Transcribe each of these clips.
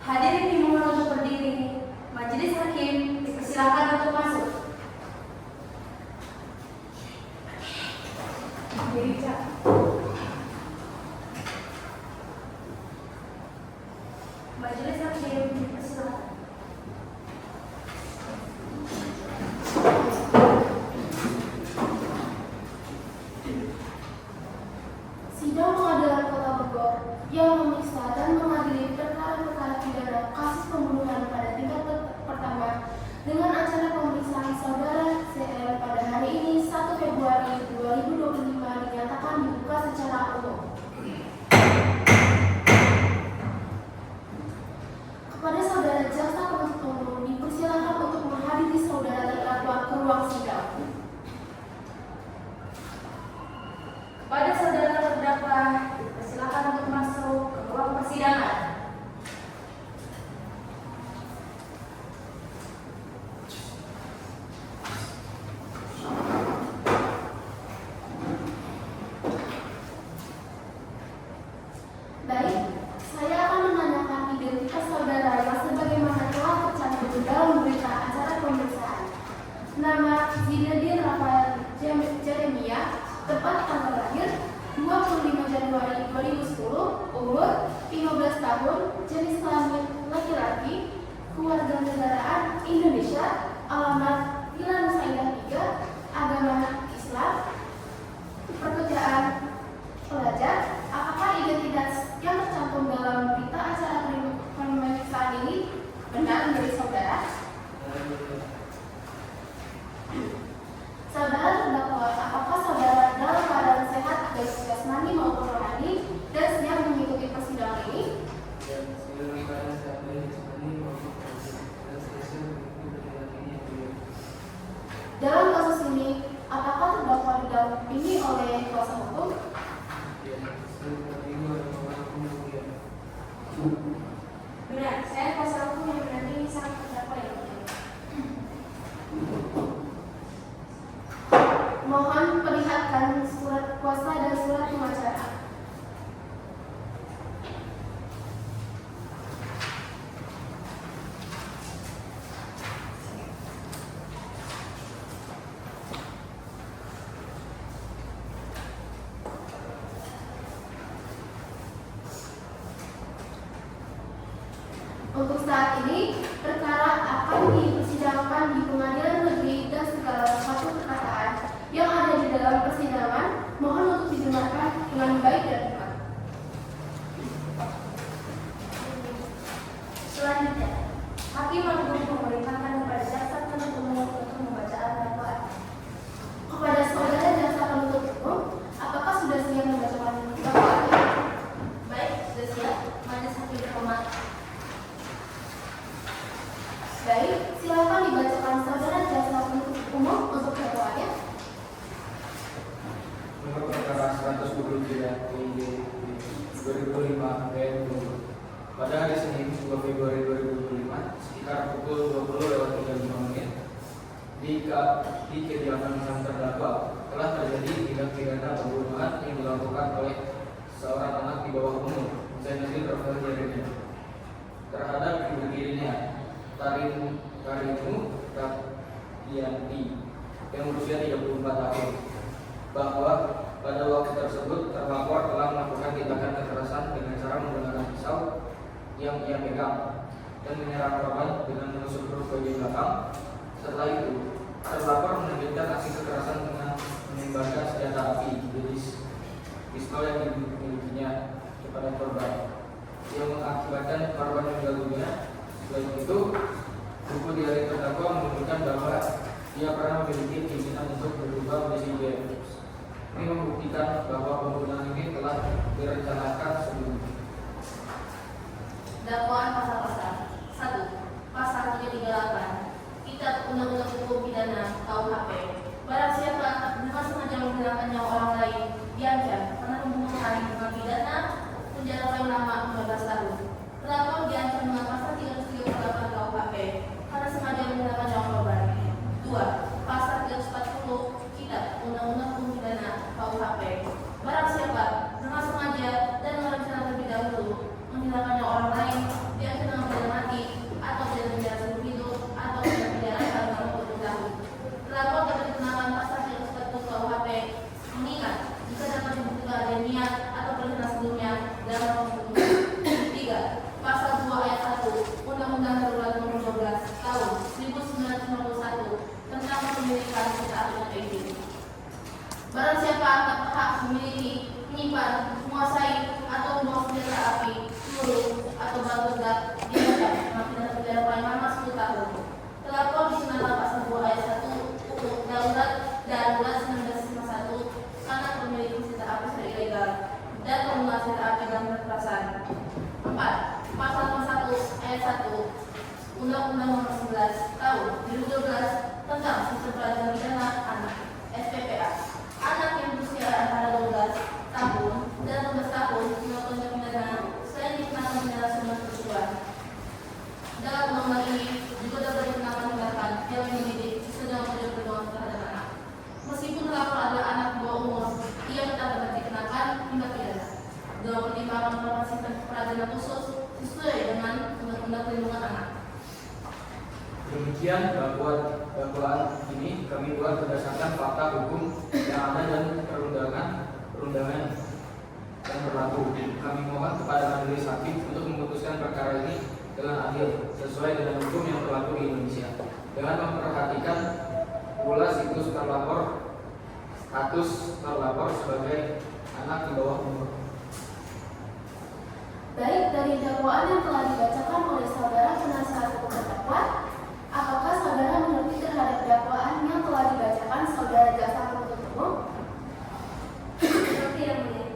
Hadirin dimohon untuk berdiri. Majelis hakim dipersilakan untuk masuk. Berdiri, Cak. Majelis hakim dipersilakan. Sidang Pengadilan Kota Bogor yang memeriksa dan mengadili perkara-perkara pidana kasus pembunuhan pada tingkat pertama dengan acara pemeriksaan saudara CL pada hari ini 1 Februari 2025 dinyatakan dibuka secara umum. Kepada saudara jaksa penuntut umum dipersilakan untuk menghadiri saudara terdakwa ke ruang sidang. Kepada saudara terdakwa dipersilakan untuk masuk ke ruang persidangan. Baik, saya akan menanyakan identitas saudara yang sebagaimana telah tercantum dalam berita acara pemeriksaan. Nama Zinedine Rafael Jeremia, tepat tanggal lahir 25 Januari 2010, umur 15 tahun, jenis kelamin laki-laki, kewarganegaraan Indonesia, alamat Villa Nusa Indah 3, agama Islam, pekerjaan pelajar. Apakah identitas yang tercantum dalam berita acara pemeriksaan ini benar menjadi saudara? Saudara terdakwa, apakah saudara dalam keadaan sehat baik jasmani maupun rohani dan siap mengikuti persidangan ini? Dalam kasus ini, apakah terdakwa didampingi oleh kuasa hukum? Benar, saya kuasa hukum yang mendampingi sang terdakwa yang mulia. Mohon perlihatkan surat kuasa dan surat pengacara. Untuk saat ini, perkara akan dipersidangkan di Pengadilan Negeri dan segala sesuatu perkataan yang ada di dalam persidangan mohon untuk didengarkan dengan baik dan benar. Selanjutnya, hakim agung memerintahkan kepada jaksa penuntut umum untuk membacaan dakwaan. Kepada saudara jaksa penuntut umum, apakah sudah siap membacakan dakwaan? Baik, sudah siap. Majelis hakim hormat. Baik, silakan dibacakan saudara jaksa penuntut umum untuk dakwaannya. Nomor perkara 123 PID 2005 PN pada hari Senin 2 Februari 2025 sekitar pukul 20:35 di kediaman sang terdakwa telah terjadi tindak pidana pembunuhan yang dilakukan oleh seorang anak di bawah umur Zinedine Rafael Jeremia terhadap ibu tirinya Karimu Radianti yang berusia 34 tahun, bahwa pada waktu tersebut terlapor telah melakukan tindakan kekerasan dengan cara menggunakan pisau yang ia pegang dan menyerang korban dengan menusuk perut bagian belakang. Setelah itu, terlapor melanjutkan aksi kekerasan dengan menembakkan senjata api jenis pistol yang dimilikinya kepada korban, yang mengakibatkan korban meninggal dunia. Selain itu, buku diari terdakwa menunjukkan bahwa ia pernah memiliki keinginan untuk berubah menjadi BMX. Ini membuktikan bahwa pembunuhan ini telah direncanakan sebelumnya. Dakwaan pasal-pasal 1. Pasal 338 Kitab Undang-Undang Hukum Pidana KUHP. Barang siapa dengan sengaja menghilangkan nyawa orang lain diancam karena pembunuhan dengan pidana penjara paling lama 15 tahun. Terdakwa diancam dengan pasal 338 KUHP berkelimpan, menguasai atau membawa senjata api, peluru atau batu ledak diancam dengan pidana penjara paling lama 10 tahun. Terlapor dikenakan pasal 2 ayat 1 untuk darurat 1951 karena memiliki senjata api secara ilegal dan penggunaan senjata api dalam kekerasan. 4. Pasal 1 ayat 1 Undang-Undang Nomor 11 Tahun 2012 tentang Sistem Peradilan Pidana Anak (SPPA). Anak yang berusia antara 12 tahun dan 15 tahun melakukan tindak pidana selain dikenakan pidana seumur percobaan. Dalam undang-undang ini juga dapat dikenakan tindakan yang mendidik sedang menjadi perlindungan terhadap anak. Meskipun terlapor adalah anak di bawah umur, ia tetap dapat dikenakan tindak pidana dengan pertimbangan penerapan sistem peradilan khusus sesuai dengan Undang-Undang Perlindungan Anak. Demikian dakwaan ini kami buat berdasarkan fakta hukum yang ada dan perundangan yang berlaku. Kami mohon kepada majelis hakim untuk memutuskan perkara ini dengan adil sesuai dengan hukum yang berlaku di Indonesia, dengan memperhatikan pula status terlapor sebagai anak di bawah umur. Baik, dari dakwaan yang telah dibacakan oleh saudara penasihat hukum terdakwa, apakah saudara mengerti terhadap dakwaan yang telah dibacakan saudara jaksa penuntut umum? Seperti yang mulia.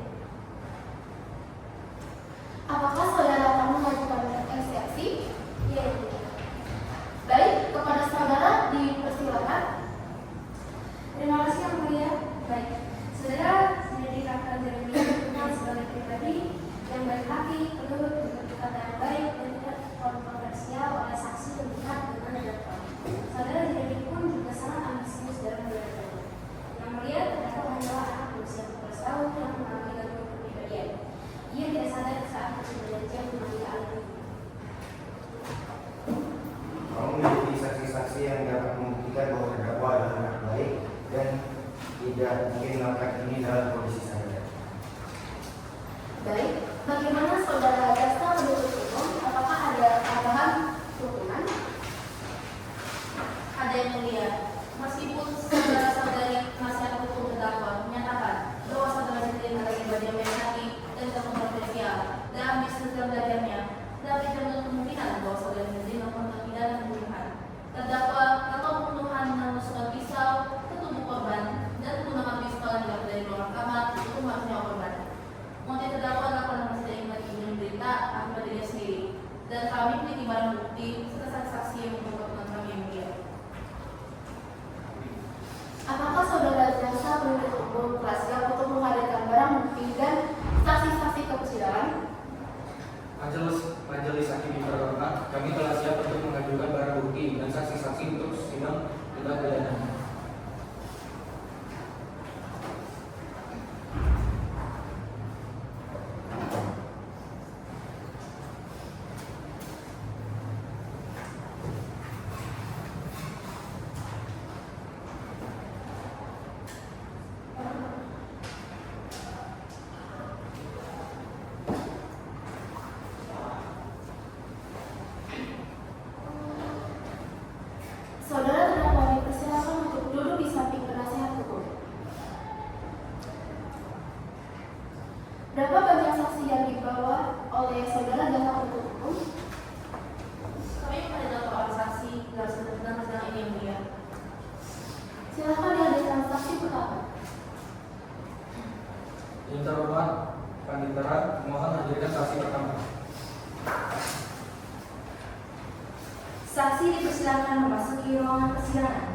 Apakah saudara akan mengajukan eksepsi? Iya. Baik, kepada saudara dipersilakan. Terima kasih yang mulia. Baik, saudara menjadi kakak Jeremia dikenal sebagai pribadi yang baik hati, penuh dengan kata yang baik dan tidak kontroversial oleh saksi yang dekat dengan terdakwa. Saudara Jeremia pun juga sangat ambisius dalam belajar. Yang mulia, terdakwa hanyalah anak berusia 14 tahun yang mengalami gangguan kepribadian. Ia tidak sadar saat itu berjanjian mengambil alih. Kamu menjadi saksi-saksi yang dapat membuktikan bahwa terdakwa adalah anak baik dan tidak mungkin melakukan ini dalam kondisi sadar. Baik, bagaimana saudara jaksa penuntut umum? Apakah ada tambahan hukuman? Ada yang mulia. Meskipun saudara-saudari penasihat hukum terdakwa menyatakan bahwa saudara Jeremia adalah pribadi yang baik hati dan tidak kontroversial dalam bisnis dan belajarnya, dan tidak menutup kemungkinan bahwa saudara Jeremia melakukan tindak pidana pembunuhan. Terdakwa melakukan pembunuhan dengan menusukkan pisau ke tubuh korban dan menggunakan pistol yang didapat dari ruang kamar untuk membunuh nyawa korban. Motif terdakwa adalah karena tidak ingin ingin berita akibat dirinya sendiri, dan kami memiliki barang bukti serta saksi yang mengungkapkan kami yang mulia. Apakah saudara jaksa penuntut umum telah siap untuk menghadirkan barang bukti dan saksi-saksi ke persidangan? Majelis hakim yang terhormat, kami telah siap untuk mengajukan barang bukti dan saksi-saksi untuk sidang tindak pidana. Saudara terdakwa dipersilakan untuk duduk di samping penasihat hukum. Berapa banyak saksi yang dibawa oleh saudara jaksa penuntut umum? Kami pada dakwaan saksi dalam sidang ini yang mulia. Silakan dihadirkan saksi pertama. Yang terhormat, Panitera, mohon hadirkan saksi pertama. Saksi dipersilakan memasuki ruangan persidangan.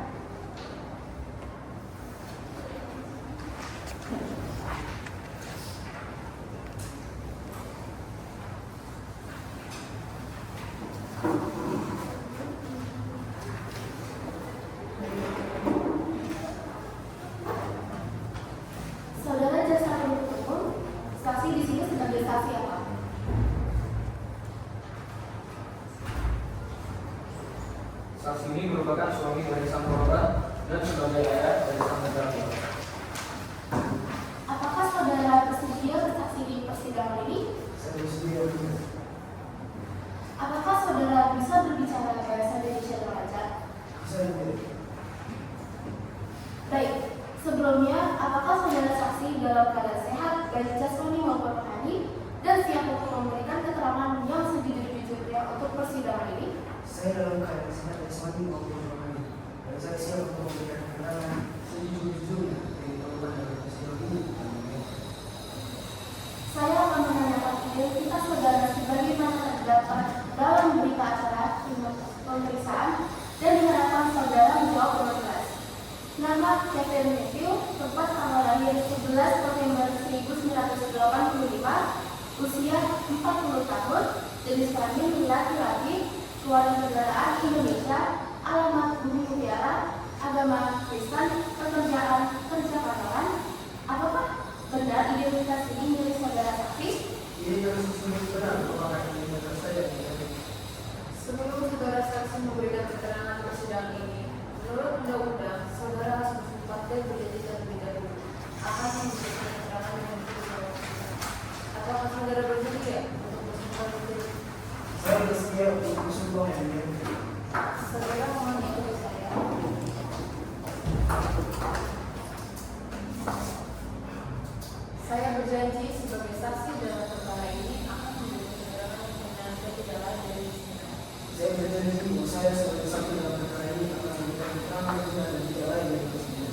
Saudara jaksa penuntut umum, saksi di sini sebagai saksi apa? Saksi ini merupakan suami dari sang korban dan sebagai ayah dari sang terdakwa. Apakah saudara bersedia bersaksi di persidangan ini? Saya bersedia. Apakah saudara bisa berbicara bahasa Indonesia dengan lancar? Saya Baik, sebelumnya apakah saudara saksi dalam keadaan sehat, baik jasmani Saya dalam keadaan sehat dan semakin maupun rohani, dan saya siap untuk memberikan keterangan sejujur-jujurnya dari perubahan dalam peristiwa ini. Amin. Saya akan menanyakan identitas saudara sebagaimana terdapat dalam berita acara pemeriksaan dan diharapkan saudara menjawab dengan jelas. Nama Kevin Matthew, tempat tanggal lahir 11 November 1985, usia 40 tahun, jenis kelamin laki-laki, kewarganegaraan Indonesia, alamat Bumi Mutiara, agama Kristen, pekerjaan kerja kantoran. Apakah benar identitas ini milik saudara saksi? Ini yang sesungguhnya benar merupakan identitas saya. Sebelum saudara saksi memberikan keterangan persidangan ini, menurut undang-undang, saudara harus bersumpah dan berjanji terlebih dahulu akan memberikan keterangan yang benar. Apakah saudara bersedia untuk bersumpah berjanji? Saya bersedia untuk bersumpah yang mulia. Saudara mohon ikuti saya. Saya berjanji sebagai saksi dalam perkara ini akan memberikan keterangan yang benar dan tidak lain dari sini. Saya berjanji bahwa saya sebagai saksi dalam perkara ini akan memberikan keterangan yang benar dan tidak lain dari kesedihan.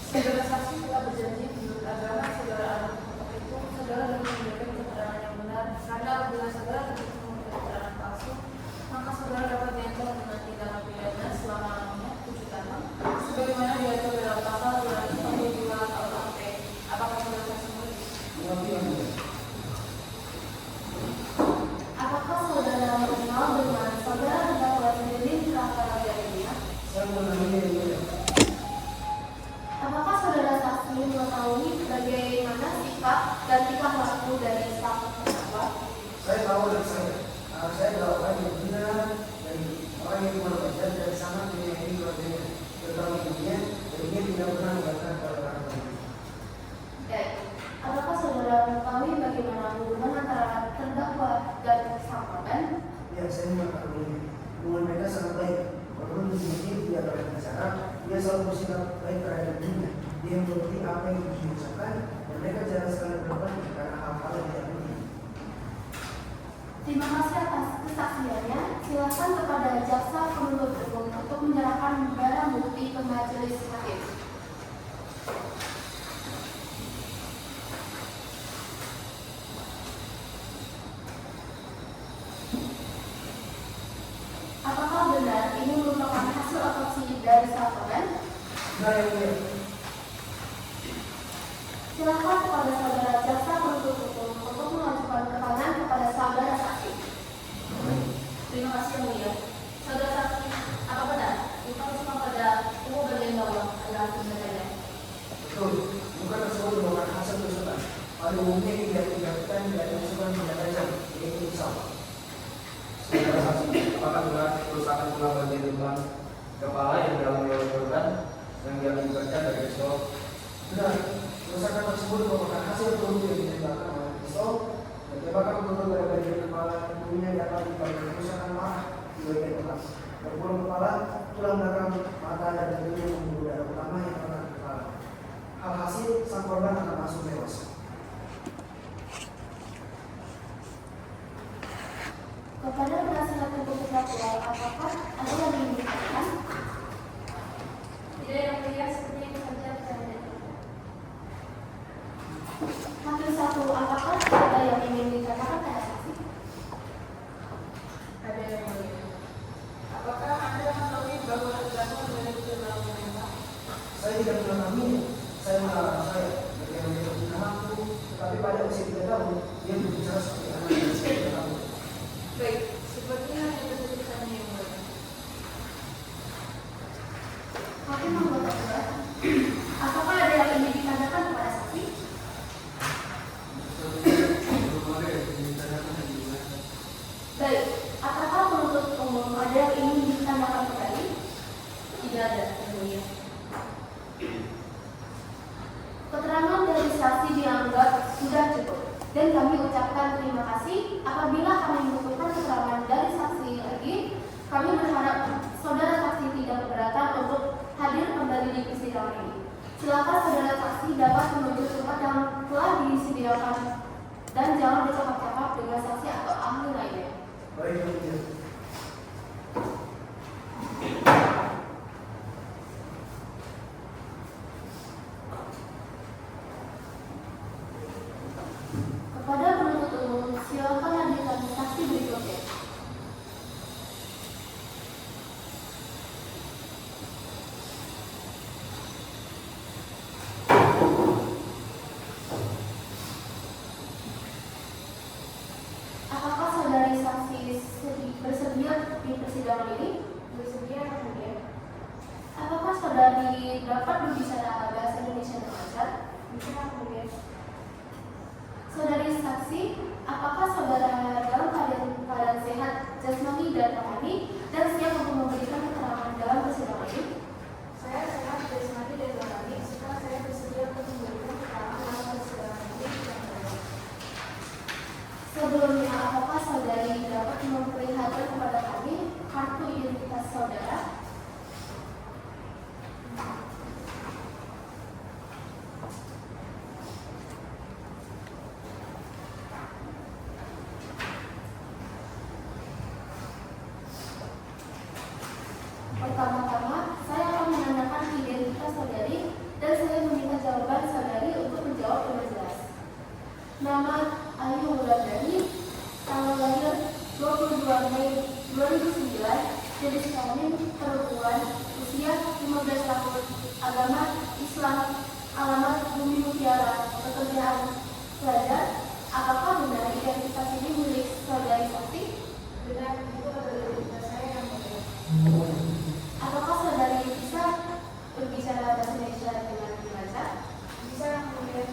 Saudara saksi telah berjanji menurut agama saudara anak itu saudara dapat memberikan keterangan yang benar karena apabila saudara terbukti memberikan keterangan palsu maka saudara dapat diancam dengan tindakan pidana selama-lamanya 7 tahun sebagaimana diatur dalam pasal 242 KUHP. Apakah saudara saksi mengerti? Mengerti yang mulia. Apakah saudara mengenal dengan saudara terdakwa Zidane Rafael Jeremia? Saya mengenalinya yang mulia. Apakah saudara saksi mengetahui bagaimana sifat dan tingkah laku dari sang terdakwa? Saya tahu dari saya adalah orang yang benar dan orang yang berwajib dan sangat menyayangi keluarganya, terutama ibunya, dan dia tidak pernah mengatakan kepada orang lain. Baik. Apakah saudara mengetahui bagaimana hubungan antara terdakwa dan sang korban? Ya, saya mengetahui hubungan mereka sangat baik. Walaupun sedikit dia terhadap bicara, dia selalu bersikap baik terhadap dirinya. Dia mengerti apa yang diucapkan, dan mereka jarang sekali berbalik karena hal-hal yang tidak penting. Terima kasih atas kesaksiannya. Silakan kepada jaksa penuntut umum untuk menyerahkan barang bukti ke majelis hakim. Apakah benar ini merupakan hasil otopsi dari sang korban? Nah, yang mulia, Silakan kepada saudara jaksa penuntut umum untuk mengajukan keterangan kepada saudara saksi. Terima kasih yang mulia. Saudara saksi, apa benar informasi pada umum bagian bawah adalah hasil benda? betul. Bukan tersebut merupakan hasil tusukan. Pada umumnya tidak dilakukan dari tusukan benda tajam, yaitu pisau. Saudara saksi, apakah benar kerusakan tulang bagian depan kepala yang dialami oleh korban yang diakibatkan dari pisau? Benar, kerusakan tersebut merupakan hasil peluru yang ditembakkan oleh pisau. Dan tembakan peluru pada bagian kepala tentunya dapat menyebabkan kerusakan parah di bagian otak. Terpuruk kepala, tulang belakang, mata, dan tentunya pembuluh darah utama yang pernah di kepala. Alhasil, sang korban akan langsung tewas. Kepada penasihat hukum terdakwa, apakah ada yang ingin dikatakan? Tidak yang mulia, seperti itu saja pertanyaan. Hakim satu, apakah ada yang ingin dikatakan pada saksi? Ada yang mulia. Apakah Anda mengetahui bahwa terdakwa memiliki dalam pemerintah? Saya tidak mengetahui, saya melarang saya. Bagaimana dia punya hakku, tetapi pada usia 3 tahun, dia berbicara seperti anak yang usia 3 tahun. Baik, sepertinya itu saja pertanyaan yang mulia. Hakim membuat aturan. Apakah ada yang ingin ditanyakan kepada saksi? Baik, apakah penuntut umum ada yang ingin ditanyakan kembali? Tidak ada yang mulia. Keterangan dari saksi dianggap sudah cukup dan kami ucapkan terima kasih. Apabila kami membutuhkan keterangan dari saksi lagi, kami berharap saudara saksi tidak keberatan untuk hadir kembali di persidangan ini. Silakan saudara saksi dapat menuju tempat yang telah disediakan dan jangan bercakap-cakap dengan saksi atau ahli lainnya. Baik, yang mulia. saudari dapat berbicara bahasa Indonesia dengan lancar? Bisa yang mulia. Saudari saksi, apakah saudara dalam keadaan sehat jasmani dan rohani dan siap untuk memberikan keterangan dalam persidangan ini? Saya sehat jasmani dan rohani, serta saya bersedia untuk memberikan keterangan dalam persidangan ini yang baik. Sebelumnya, apakah saudari dapat memperlihatkan kepada kami kartu identitas saudara? Pertama-tama, saya akan menanyakan identitas saudari dan saya meminta jawaban saudari untuk menjawab dengan jelas. Nama Ayu Wulandari, tanggal lahir 22 Mei 2009, jenis kelamin perempuan, usia 15 tahun, agama Islam, alamat Bumi Mutiara, pekerjaan pelajar. Apakah benar identitas ini milik saudari saksi? Benar, itu adalah identitas saya yang mulia. Apakah saudari bisa berbicara bahasa Indonesia dengan lancar? Bisa yang mulia.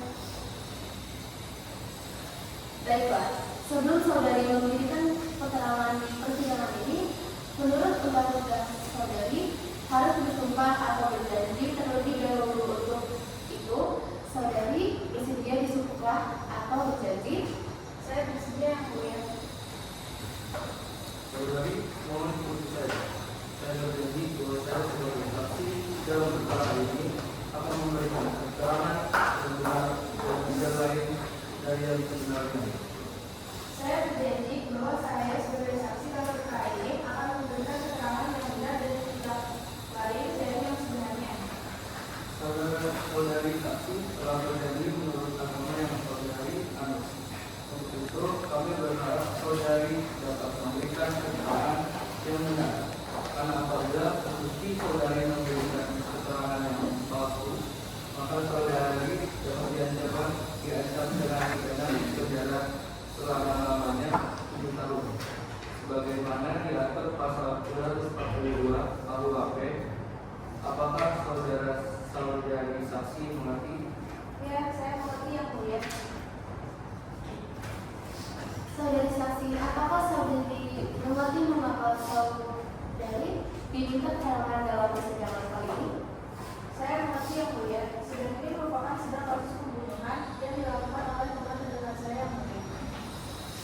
Baiklah, sebelum saudari memberikan keterangan di persidangan ini, menurut undang-undang saudari harus bersumpah atau berjanji terlebih dahulu. Untuk itu, saudari bersedia disumpah atau berjanji? Saya bersedia yang mulia. Saudari, mohon ikuti saya. Saya berjanji bahwa saya sebagai saksi dalam perkara ini akan memberikan keterangan yang benar dan tidak lain dari yang sebenarnya. Saya berjanji bahwa saya sebagai saksi dalam perkara ini akan memberikan keterangan yang benar dan tidak lain dari yang sebenarnya. Saudari saksi telah berjanji menurut agama yang saudari anut. Untuk itu, kami berharap saudari dapat memberikan keterangan yang benar. Karena apabila terbukti saudari memberikan keterangan yang palsu, maka saudari dapat diancam dengan pidana penjara selama-lamanya 7 tahun. Sebagaimana diatur pasal 242 KUHP, apakah saudari saksi mengerti? Ya, saya mengerti yang mulia. Saudari saksi, apakah saudari mengerti mengapa saudari diminta keterangan dalam persidangan kali ini? Saya mengerti yang mulia. Sedang ini merupakan sedang kasus pembunuhan yang dilakukan oleh teman terdekat saya yang mulia.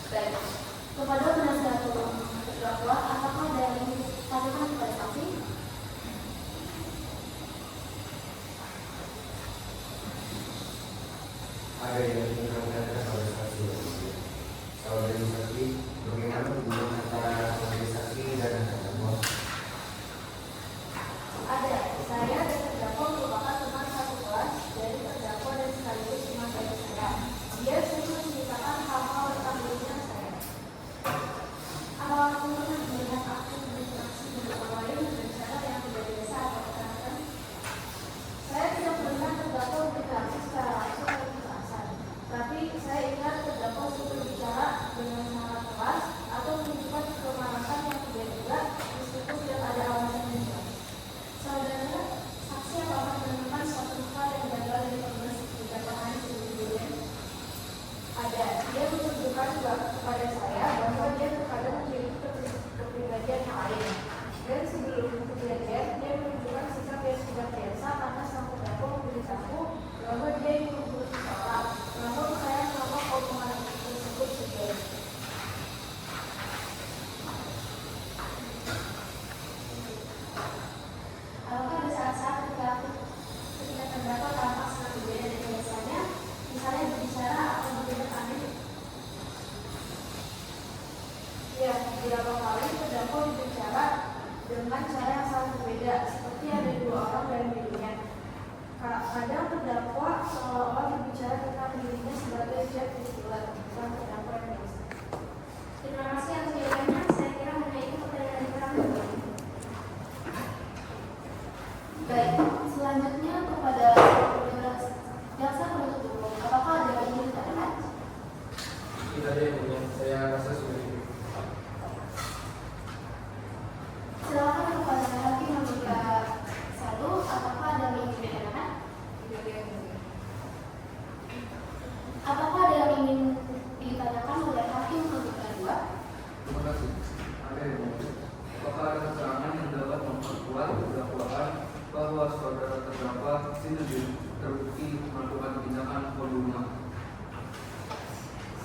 Baik, kepada penasihat hukum terdakwa, apakah dari katakan kepada saksi? Ada yang mengingatkan kepada saksi yang mulia. Saudari saksi, bagaimana hubungan antara saudari saksi dan terdakwa? Ada, saya dan terdakwa merupakan teman satu kelas dari terdakwa dan sekaligus teman baik saya. Dia sering menceritakan hal-hal tentang dirinya saya. Apakah kamu pernah melihat aku berinteraksi dengan orang lain dengan cara yang tidak biasa atau kekerasan? Saya tidak pernah terdakwa berinteraksi secara langsung atau kekerasan. Tapi saya ingat terdakwa suka berbicara dengan sangat keras atau menunjukkan kemarahan yang tidak meskipun tidak ada alasan yang jelas. Saudara, saksi apakah menemukan suatu hal yang gagal dari proses perjalanan sebelumnya? Ada. Dia menunjukkan kepada saya bahwa dia terkadang memiliki kepribadian yang lain. Dan sebelum kejadian, dia menunjukkan sikap yang tidak biasa karena sang terdakwa memberitahu bahwa dia ingin membunuh seseorang. Namun saya menolak omongan tersebut sendiri. Apakah ada saat-saat ketika terdakwa tampak sangat berbeda dari biasanya, misalnya berbicara atau bertindak aneh? Ya, beberapa kali terdakwa berbicara dengan cara yang sangat berbeda, seperti ada 2 orang dalam dirinya. Kadang terdakwa seolah-olah berbicara tentang dirinya sebagai Jack Whistler, bukan terdakwa yang biasa. Terima kasih atas jawabannya. Saya kira hanya itu pertanyaan dari kami. Baik, selanjutnya kepada jaksa penuntut umum, apakah ada yang ingin ditanyakan? Tidak ada yang mulia, saya rasa sudah cukup. Silakan kepada hakim nomor 1, apakah telah didakwaan bahwa saudara terdakwa Zinedine terbukti melakukan tindakan pembunuhan.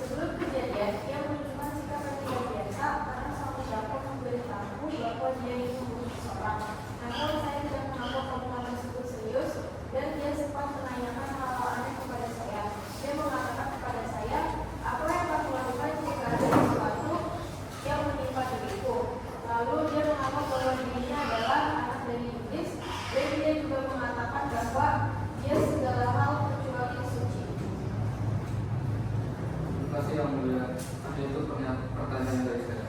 Sebelum kejadian, ia menunjukkan sikap yang tidak biasa karena sang terdakwa memberitahu bahwa dia ingin membunuh seseorang. Namun saya tidak menganggap omongan tersebut serius dan dia sempat menanyakan hal-hal aneh kepada saya. Dia mengatakan kepada saya, apa yang kamu lakukan jika ada sesuatu yang menimpa diriku. Lalu dia menganggap bahwa dirinya adalah anak dari iblis dan dia juga mengatakan bahwa dia segala hal kecuali suci. Terima kasih yang mulia. Ada itu pertanyaan dari saya.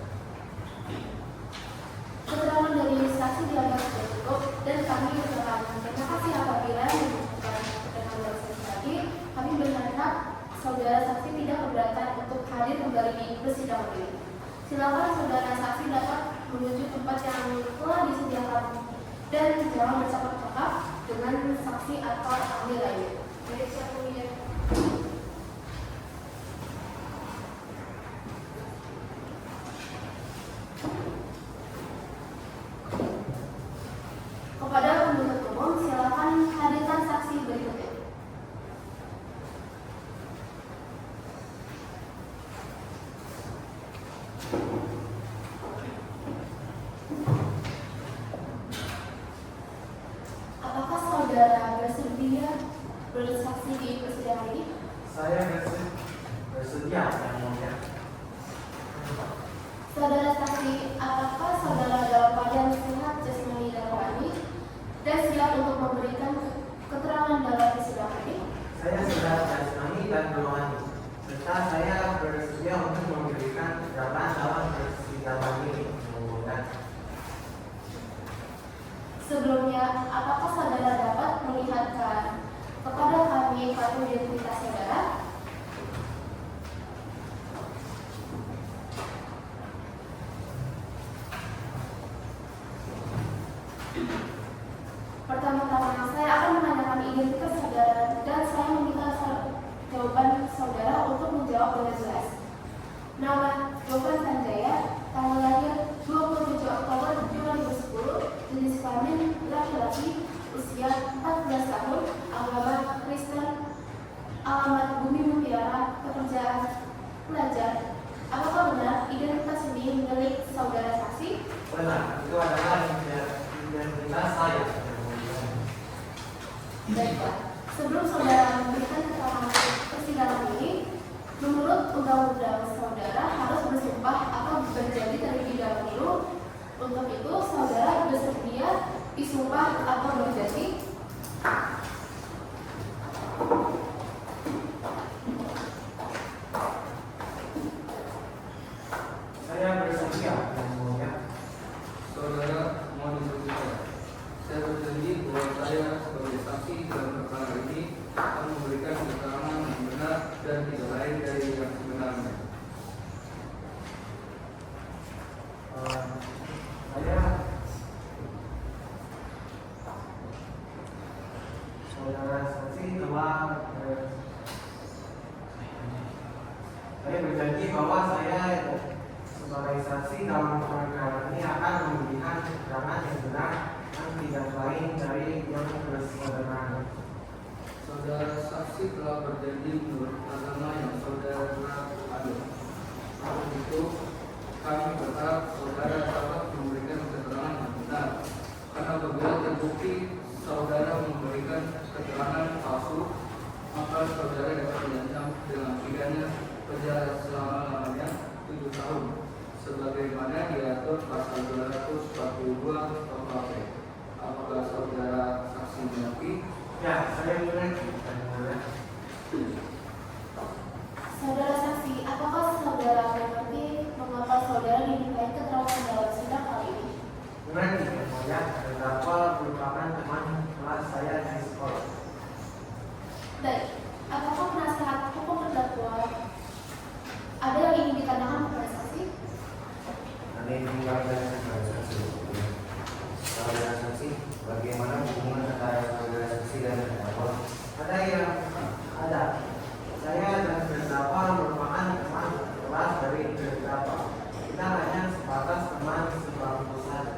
Keterangan dari saksi dianggap sudah cukup dan kami ucapkan terima kasih apabila membutuhkan keterangan dari saksi lagi. Kami berharap saudara saksi tidak keberatan untuk hadir kembali di persidangan ini. Silakan saudara saksi dapat menuju tempat yang telah disediakan dan jangan bercakap-cakap dengan saksi atau ahli lain. Baik, Yang Mulia. Kepada penuntut umum, silakan hadirkan saksi berikutnya. Apakah saudara bersedia bersaksi di persidangan ini? Saya bersedia yang mulia. Saudara saksi, apakah saudara dalam keadaan sehat jasmani dan rohani dan siap untuk memberikan keterangan dalam persidangan ini? Saya sudah jasmani dan rohani, serta saya bersedia untuk memberikan keterangan dalam persidangan ini. Sebelumnya, apakah saudara dapat melihatkan kepada kami kartu identitas saudara? Pertama-tama, saya akan menanyakan identitas saudara dan saya meminta jawaban saudara untuk menjawab dengan jelas. Nama Jovan Sanjaya, tanggal lahir 27 Oktober 2010, jenis kelamin laki-laki, usia 14 tahun, agama Kristen, alamat Bumi Mutiara, pekerjaan pelajar. Apakah benar identitas ini milik saudara saksi? Benar, itu adalah identitas saya. Baiklah, sebelum saudara memberikan keterangan persidangan ini, menurut undang-undang saudara harus bersumpah atau berjanji terlebih dahulu. Untuk itu, saudara bersedia disumpah atau berjanji? Saya bersedia yang mulia. Saudara mohon diperhatikan. Saya berjanji bahwa saya sebagai saksi dalam perkara ini akan memberikan keterangan yang benar dan tidak lain dari yang sebenarnya. Saudara saksi telah saya berjanji bahwa saya sebagai saksi dalam perkara ini akan memberikan keterangan yang benar dan tidak lain dari yang berseberangan. Saudara saksi telah berjanji menurut agama yang saudara anut. Untuk itu, kami berharap saudara dapat memberikan keterangan yang benar. Karena apabila terbukti saudara memberikan keterangan palsu, maka saudara dapat diancam dengan pidana penjara selama-lamanya 7 tahun, sebagaimana diatur pasal 242 KUHP. Apakah saudara saksi mengerti? Ya, saya mengerti. Saudara saksi, apakah saudara mengerti mengapa saudara dimintai keterangan dalam sidang kali ini? Mengerti, yang mulia. Terdakwa merupakan teman kelas saya di sekolah. Baik, apakah penasihat hukum terdakwa ada yang ingin ditanyakan kepada saksi? Ada yang mengucapkan kepada saksi. Saudara saksi, bagaimana hubungan antara saudara saksi dan terdakwa? Ada yang ada. Saya dan terdakwa merupakan teman kelas dari terdakwa. Kita hanya sebatas teman sebangku saja.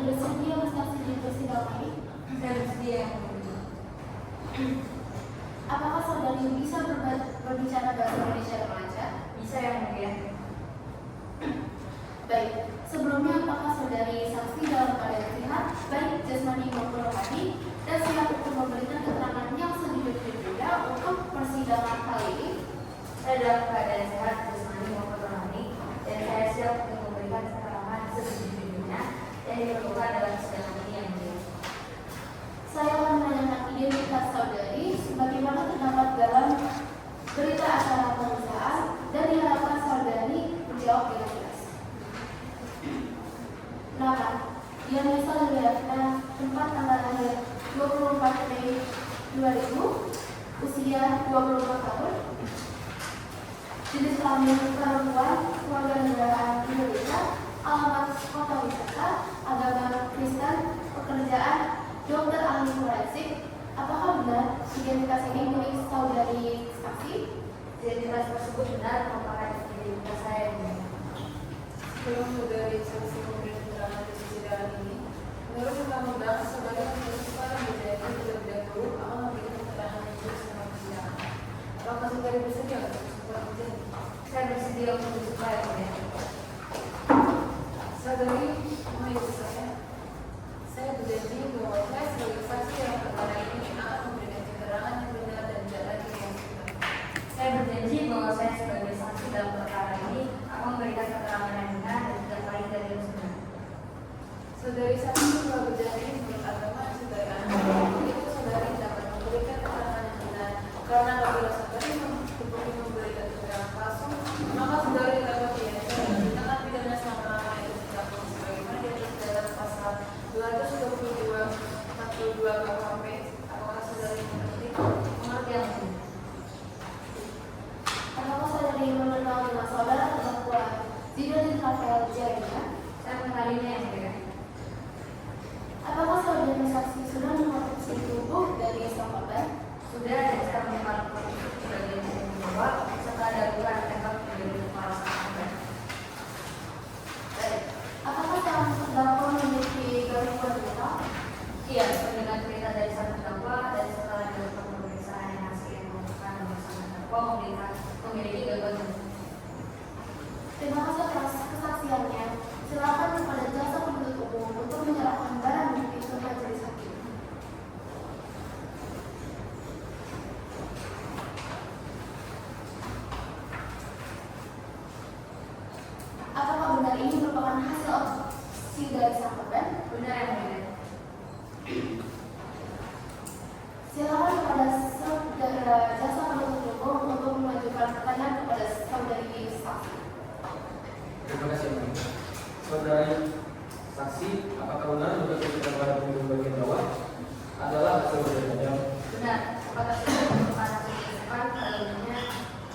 bersedia bersaksi di persidangan ini? Saya bersedia yang mulia. Apakah saudari bisa berbicara bahasa Indonesia dengan lancar? Bisa yang mulia. Baik, sebelumnya apakah saudari saksi dalam keadaan sehat, baik jasmani maupun rohani, dan siap untuk memberikan keterangan yang sejujur-jujurnya untuk persidangan kali ini? Saya dalam keadaan sehat, jasmani maupun rohani, dan saya siap untuk memberikan keterangan sejujurnya yang diperlukan dalam persidangan ini yang mulia. Saya akan menanyakan identitas saudari sebagaimana terdapat dalam berita acara pemeriksaan dan diharapkan saudari menjawab dengan jelas. Nama, Dianesa Liliana, tempat tanggal lahir 24 Mei 2000, usia 24 tahun, jenis kelamin perempuan, keluarga negaraan Indonesia, alamat kota wisata, agama Kristen, pekerjaan dokter ahli forensik. Apakah benar identitas ini milik saudari saksi? Identitas tersebut benar merupakan identitas saya yang mulia. Sebelum saudari saksi memberi keterangan di persidangan ini, menurut undang-undang sebagai penutupan berjanji terlebih dahulu akan memberikan keterangan yang jelas dalam persidangan. Apakah saudari bersedia untuk sebuah berjanji? Saya bersedia untuk bersumpah yang mulia. Saudari menurut saya berjanji bahwa saya sebagai saksi dalam perkara ini akan memberikan keterangan yang benar dan tidak lagi yang salah. Saya berjanji bahwa saya sebagai saksi dalam perkara ini akan memberikan keterangan yang benar dan tidak lain dari yang benar. Saudari saksi telah berjanji menurut agama saudari anak itu saudari dapat memberikan keterangan yang benar karena apabila saudari terbukti memberikan keterangan palsu maka saudari dapat diancam dengan pidana selama-lamanya itu tidak sebagaimana diatur dalam pasal 222 42 KUHP. Apakah saudari mengerti? Mengerti yang mulia. Apakah saudari mengenal dengan saudara terdakwa Zidane Rafael Jeremia? Saya mengenalinya yang mulia. Apakah saudari saksi sudah mengotopsi tubuh dari sang korban? Sudah dan saya menyebar sebagai yang menjawab serta ada luka tembak dari kepala sang korban. Baik. Apakah sang terdakwa memiliki gangguan mental? Iya, mendengar cerita dari sang terdakwa dan setelah dilakukan pemeriksaan yang hasil yang menemukan bahwa sang terdakwa memiliki gangguan mental. Terima kasih atas kesaksiannya. Silakan kepada jaksa penuntut umum untuk menyerahkan barang bukti ke majelis hakim. Apakah benar ini merupakan hasil otopsi dari sang korban? Benar yang mulia. Silakan kepada saudara jaksa penuntut umum untuk mengajukan pertanyaan kepada saudari saksi. Terima kasih, Mbak. Saudari saksi, apakah benar juga kita pada penduduk bagian bawah adalah hasil berjam? Benar, apakah sudah merupakan hasil kesepan selanjutnya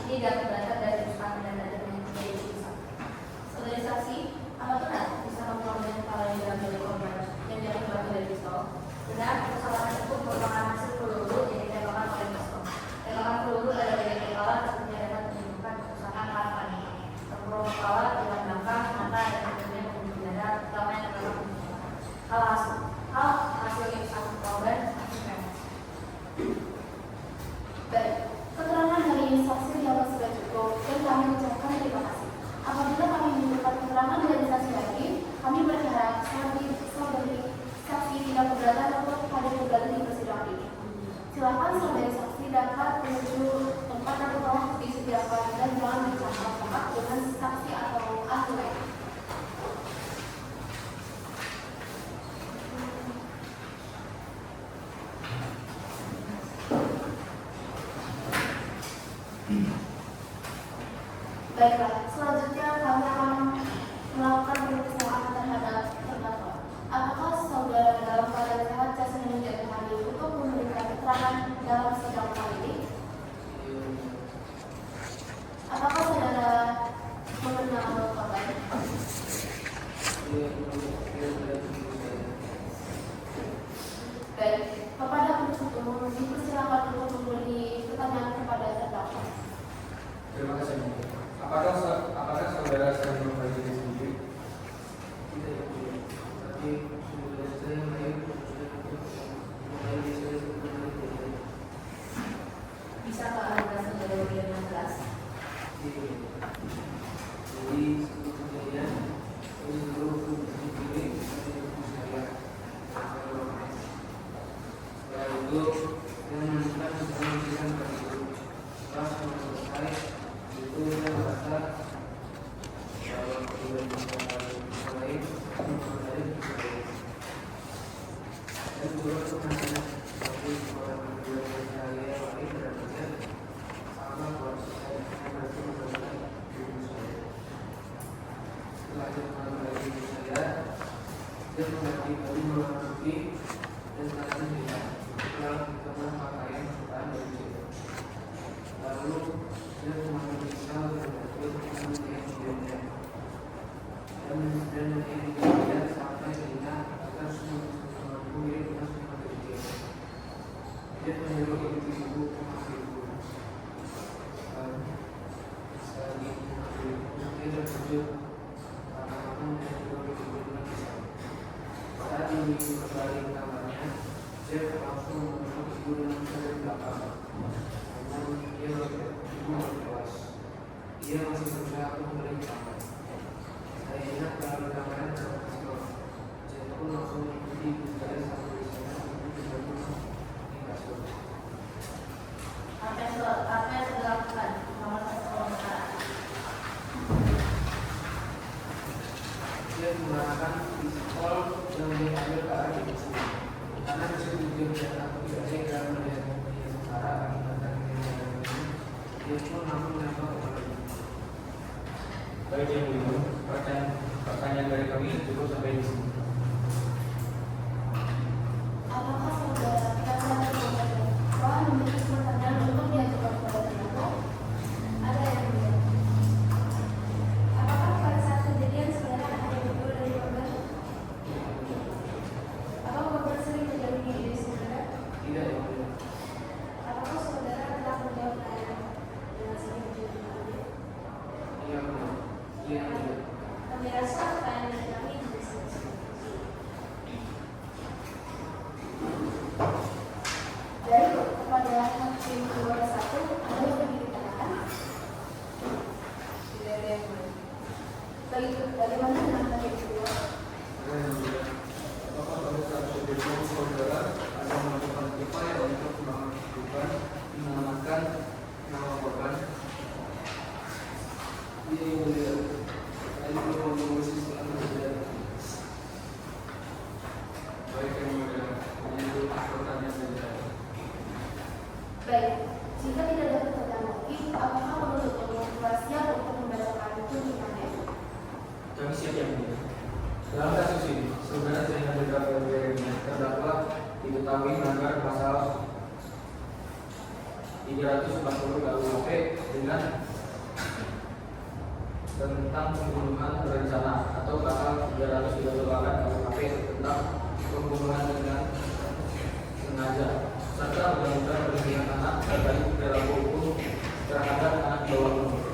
ini dapat berasal dari usaha dan data yang menjadi usaha. Saudari saksi, apa benar bisa memperoleh kepala yang diambil oleh korban yang diakibatkan dari pistol? Benar, kesalahan tersebut merupakan hasil peluru yang ditembakkan oleh pistol. Tembakan peluru dari bagian kepala tentunya dapat menimbulkan kerusakan parah pada tempurung kepala, tulang belakang, mata, dan tentunya pembuluh darah, terutama yang terdapat di kepala. Hal hasil imsak korban masih remeh. Baik, keterangan dari saksi dianggap sudah cukup dan kami ucapkan terima kasih. Apabila kami membutuhkan keterangan dari saksi lagi, kami berharap saudari saksi tidak keberatan untuk hadir kembali di persidangan ini. Silakan saudari saksi dapat menuju tempat atau telah disediakan dan jangan bercampur tangan dengan saksi atau ahli lain. Baiklah, selanjutnya kami akan melakukan pemeriksaan terhadap terdakwa. Apakah saudara dalam keadaan sehat jasmani dan rohani untuk memberikan keterangan dalam sidang kali ini? Apakah saudara mengenal korban? Baik, kepada penuntut umum dipersilakan untuk memberi pertanyaan kepada terdakwa. Terima kasih, Mbak. Apakah saudara sedang memperbaiki diri sendiri? Tidak, tapi hasil pengambilan dari saya dan mengganti baju berwarna putih dan celana hitam setelah ditemukan pakaian sertaan dari situ. Lalu dia mengambil pisau dan mengambil videonya dan menyanyi dia sampai telinga agar semua mirip dengan semua video. Dia menyuruh ibu-ibu mengambil ibu. Sekali mengambil ibu, dia terkejut karena yang juga ibu dengan pisau. Saat ibu kembali ke kamarnya, Jeff langsung menutup ibu dengan dari belakang. Namun dia ibu tewas. Dia masih berusaha untuk membeli kamar. Saya ingat kalau di kamarnya terlalu kecil. Jeff pun langsung mengikuti ibu saya sampai di sana untuk tiba-tiba di kasur. Apa yang sudah lakukan? Kamar sekolah sekarang. Dia menggunakan pistol yang diambil ke arah ibu. Karena disitu dia melihat aku tidak tega melihat mobilnya sementara akibat dari kejadian ini. Dia pun langsung menembak kepada ibu. Baik yang ibu, pertanyaan dari kami cukup sampai di sini. Apakah saudara Kata Tuhan memiliki pertanyaan untuk diajukan kepada terdakwa? Ada yang mulia. Apakah pada saat kejadian saudara hanya berdua dari korban? Apakah korban sering menjalani diri saudara? Tidak yang mulia. Apakah saudara telah menjawab tanya dengan sering menjalani diri? Iya mulia. Iya mulia. Kami rasa pertanyaan dari kami tidak selesai. Baik, kepada hakim juara 1 ada yang ingin dikatakan? Tidak ada yang mulia. Bagaimana dengan hakim kedua? Yang mulia. Apakah pada saat kejadian saudara ada melakukan upaya untuk menyelamatkan nyawa korban? Iya yang mulia. Saya belum mengurus setelah kejadian. Baik yang mulia. Menyentuh pertanyaan dari saya. Baik, jika tidak ada pertanyaan lagi, apakah penuntut umum telah siap untuk membacakan tuntutannya? Kami siap yang mulia. Dalam kasus ini, saudara Zainal Jeremia terdakwa diketahui melanggar pasal 340 KUHP dengan tentang pembunuhan berencana atau pasal 338 KUHP tentang pembunuhan dengan sengaja serta undang-undang perlindungan anak terkait perilaku hukum terhadap anak di bawah umur.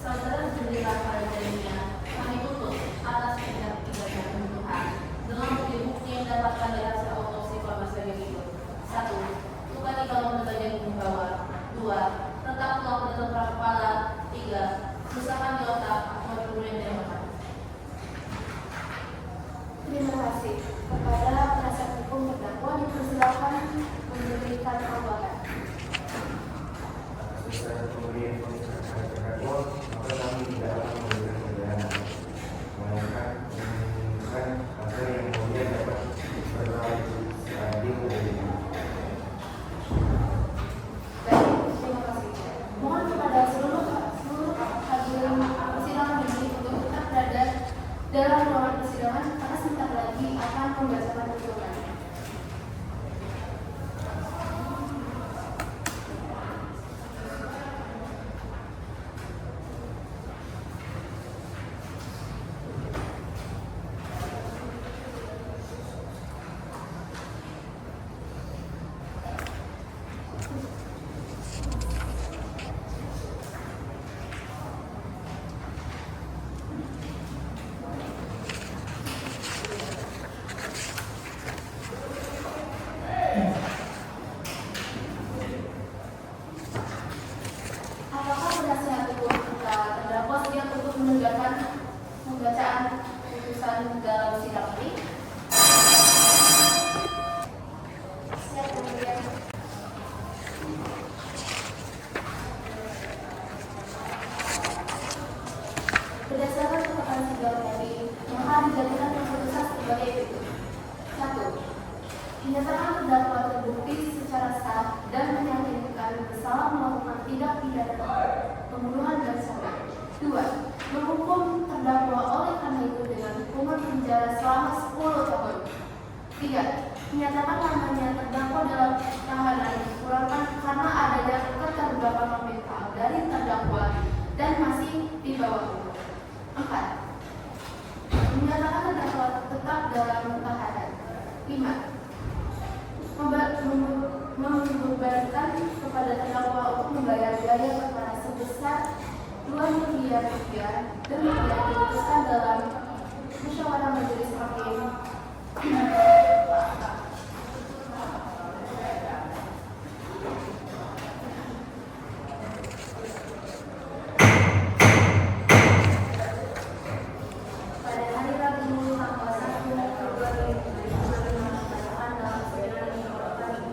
Saudara Juli Rafael Jeremia, kami tuntut atas tindak pidana pembunuhan dengan bukti-bukti yang didapatkan dari hasil autopsi korban sebagai berikut: 1. Luka di kolom bagian bawah. 2. Retak tulang pada tengkorak kepala. 3. Kerusakan di otak atau penurunan tembakan. Terima kasih. Kepada penasihat hukum terdakwa dipersilakan memberikan tanggapan. Setelah kemudian pemeriksaan terdakwa, maka kami tidak akan memberikan pembelaan, melainkan menunjukkan agar yang kemudian dapat berlaku adil dari ini. Baik, terima kasih. Mohon kepada seluruh hadirin persidangan ini untuk tetap berada dalam ruangan persidangan karena sebentar lagi akan membacakan tuntutan. Apakah penasihat hukum kita terdakwa siap untuk menegakkan pembacaan putusan dalam sidang ini? Siap kemudian. Berdasarkan keterangan sidang tadi, maka dijadikan keputusan sebagai berikut. 1. Dinyatakan terdakwa terbukti secara sah dan meyakinkan bersalah melakukan tindak pidana pembunuhan berencana. 2. menghukum terdakwa oleh karena itu dengan hukuman penjara selama 10 tahun. 3. Menyatakan namanya terdakwa dalam tahanan dipulangkan karena adanya keterlibatan mental dari terdakwa dan masih di bawah umur. 4. Menyatakan terdakwa tetap dalam tahanan. 5. Membebankan kepada terdakwa untuk membayar biaya perkara sebesar 2 miliar rupiah demikian diputuskan dalam musyawarah majelis hakim. Pada hari Rabu tanggal 1 Februari 2025 pada tanggal 9 pagi,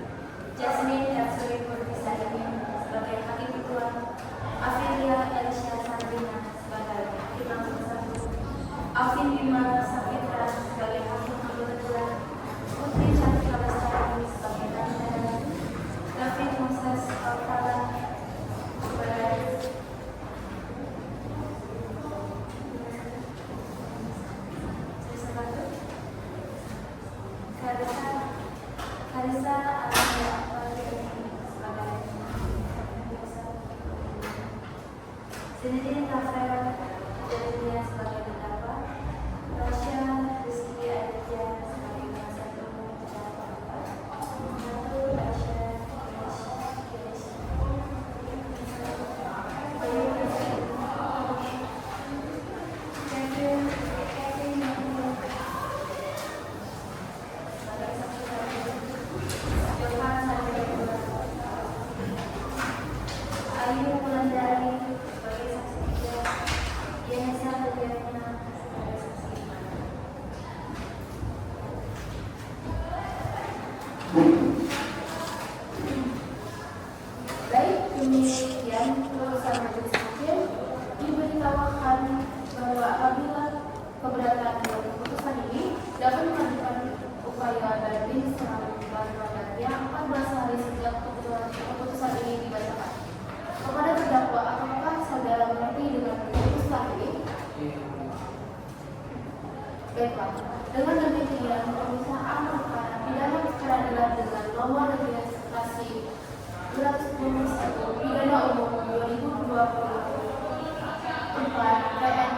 Jasmine Yatsuri Purvisa ini sebagai hakim ketua, Afilia Elisha Sandrina sebagai hakim langsung 1, Alvin Bima Safitra sebagai hakim anggota 2, Putri Cantika Lestari sebagai hakim 1, David Moses Alfala sebagai Karisa Alia sebagai Zinedine Rafael Jeremia sebagai terdakwa, Rasya Rizky Aditya sebagai penasihat umum terdakwa, Natu Rasya Ayu Wulandari sebagai saksi 3, Yenesa Tadiana sebagai saksi 5. Baik, demikian putusan majelis hakim diberitahukan bahwa apabila keberatan dari putusan ini dapat mengajukan upaya banding selama yang 14 hari sejak keputusan ini dibacakan. Kepada terdakwa, apakah saudara mengerti dengan putusan ini? Baiklah, dengan demikian pemeriksaan perkara pidana peradilan dengan nomor registrasi 221 pidana umum 2024 PN